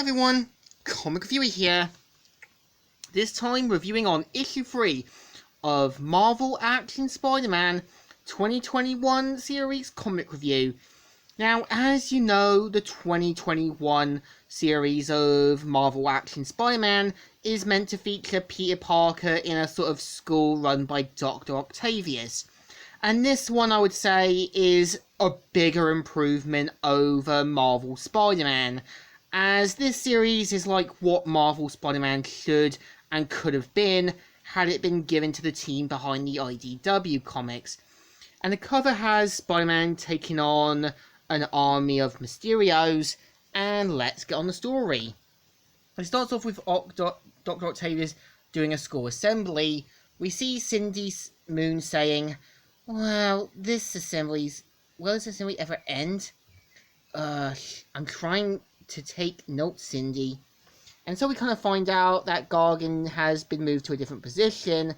everyone, Comic Reviewer here. This time reviewing on issue 3 of Marvel Action Spider-Man 2021 series comic review. Now, as you know, the 2021 series of Marvel Action Spider-Man is meant to feature Peter Parker in a sort of school run by Dr. Octavius. And this one, I would say, is a bigger improvement over Marvel Spider-Man, as this series is like what Marvel Spider-Man should and could have been had it been given to the team behind the IDW comics. And the cover has Spider-Man taking on an army of Mysterios, and let's get on the story. It starts off with Dr. Octavius doing a school assembly. We see Cindy Moon saying, will this assembly ever end? I'm trying to take notes, Cindy. And so we kind of find out that Gargan has been moved to a different position,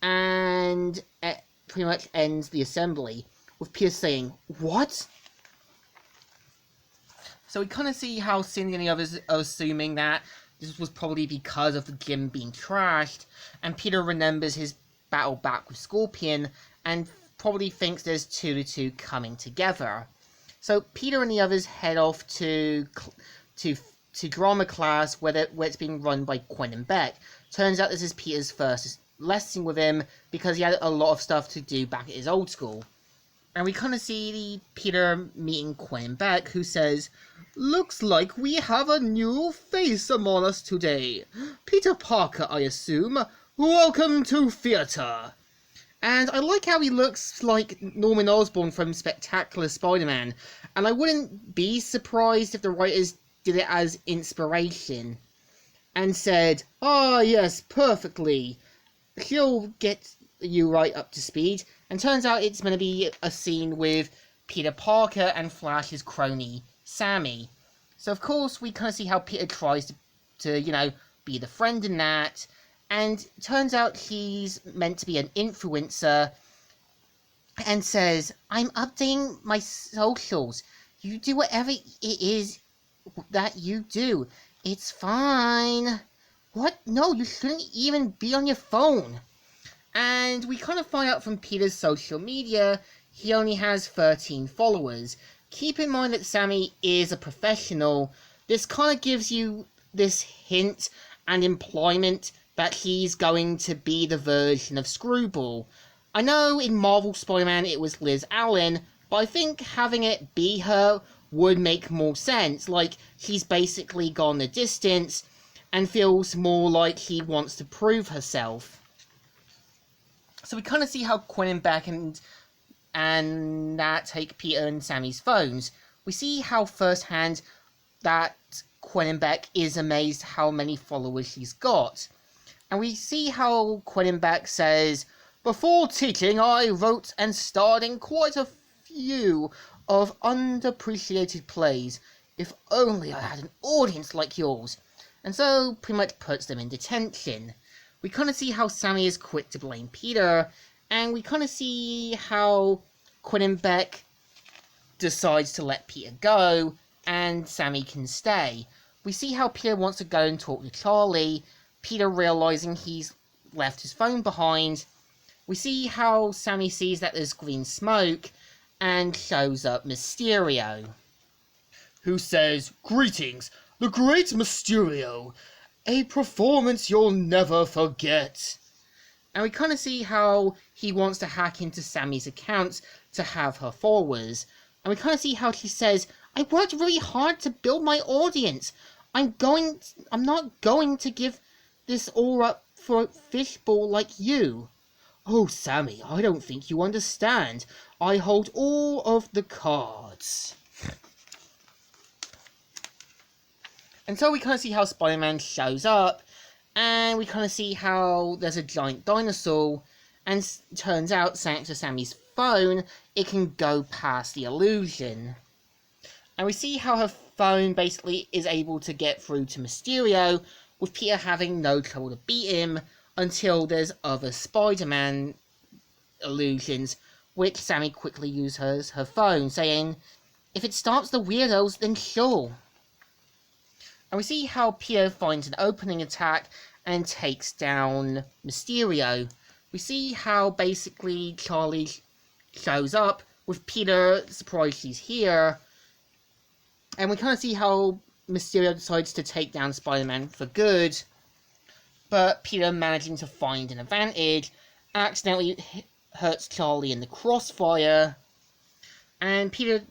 and it pretty much ends the assembly, with Peter saying, what? So we kind of see how Cindy and the others are assuming that this was probably because of the gym being trashed, and Peter remembers his battle back with Scorpion, and probably thinks there's 2 to 2 coming together. So Peter and the others head off to drama class where it's being run by Quinn and Beck. Turns out this is Peter's first lesson with him because he had a lot of stuff to do back at his old school. And we kind of see Peter meeting Quinn and Beck, who says, looks like we have a new face among us today. Peter Parker, I assume. Welcome to theatre. And I like how he looks like Norman Osborn from Spectacular Spider-Man, and I wouldn't be surprised if the writers did it as inspiration and said, yes, perfectly, he'll get you right up to speed. And turns out it's going to be a scene with Peter Parker and Flash's crony, Sammy. So of course we kind of see how Peter tries to be the friend in that. And turns out he's meant to be an influencer and says, I'm updating my socials. You do whatever it is that you do. It's fine. What? No, you shouldn't even be on your phone. And we kind of find out from Peter's social media, he only has 13 followers. Keep in mind that Sammy is a professional. This kind of gives you this hint and impliement that he's going to be the version of Screwball. I know in Marvel Spider-Man it was Liz Allen, but I think having it be her would make more sense. Like, he's basically gone the distance and feels more like he wants to prove herself. So we kind of see how Quinn and Beck and Nat take Peter and Sammy's phones. We see how firsthand that Quinn and Beck is amazed how many followers she's got. And we see how Quinn and Beck says, before teaching, I wrote and starred in quite a few of underappreciated plays. If only I had an audience like yours. And so pretty much puts them in detention. We kind of see how Sammy is quick to blame Peter, and we kind of see how Quinn and Beck decides to let Peter go, and Sammy can stay. We see how Peter wants to go and talk to Charlie, Peter realizing he's left his phone behind. We see how Sammy sees that there's green smoke, and shows up Mysterio, who says, greetings, the great Mysterio, a performance you'll never forget. And we kind of see how he wants to hack into Sammy's accounts to have her followers. And we kind of see how she says, I worked really hard to build my audience. I'm not going to give this all up for a fishbowl like you. Oh, Sammy, I don't think you understand. I hold all of the cards. And so we kind of see how Spider-Man shows up, and we kind of see how there's a giant dinosaur, and turns out, thanks to Sammy's phone, it can go past the illusion. And we see how her phone basically is able to get through to Mysterio, with Peter having no trouble to beat him, until there's other Spider-Man illusions, which Sammy quickly uses her phone, saying, if it stops the weirdos, then sure. And we see how Peter finds an opening attack and takes down Mysterio. We see how basically Charlie shows up with Peter surprised he's here. And we kind of see how Mysterio decides to take down Spider-Man for good. But Peter, managing to find an advantage, accidentally hurts Charlie in the crossfire. And Peter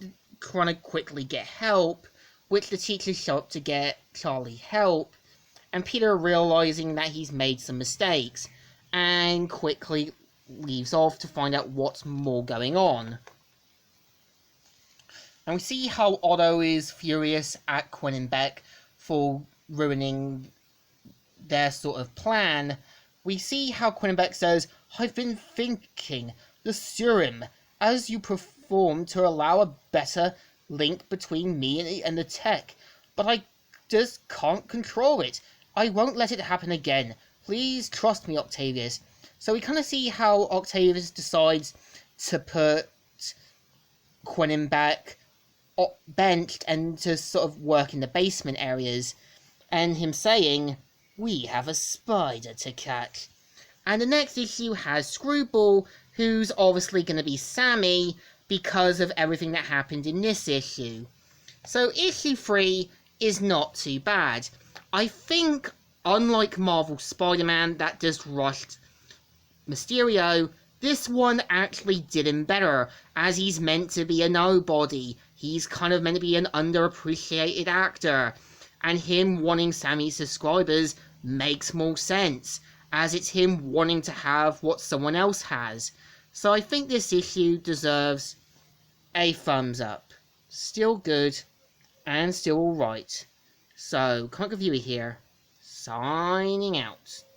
trying to quickly get help, which the teachers show up to get Charlie help. And Peter realizing that he's made some mistakes and quickly leaves off to find out what's more going on. And we see how Otto is furious at Quinn and Beck for ruining their sort of plan. We see how Quinn and Beck says, "I've been thinking, the serum, as you perform to allow a better link between me and the tech, but I just can't control it. I won't let it happen again. Please trust me, Octavius." So we kind of see how Octavius decides to put Quinn and Beck benched and to sort of work in the basement areas, and him saying, "We have a spider to catch." And the next issue has Screwball, who's obviously going to be Sammy because of everything that happened in this issue. So issue 3 is not too bad. I think, unlike Marvel Spider-Man that just rushed Mysterio, this one actually did him better, as he's meant to be a nobody. He's kind of meant to be an underappreciated actor, and him wanting Sammy's subscribers makes more sense, as it's him wanting to have what someone else has. So I think this issue deserves a thumbs up. Still good, and still alright. So, Comic Reviewer here, signing out.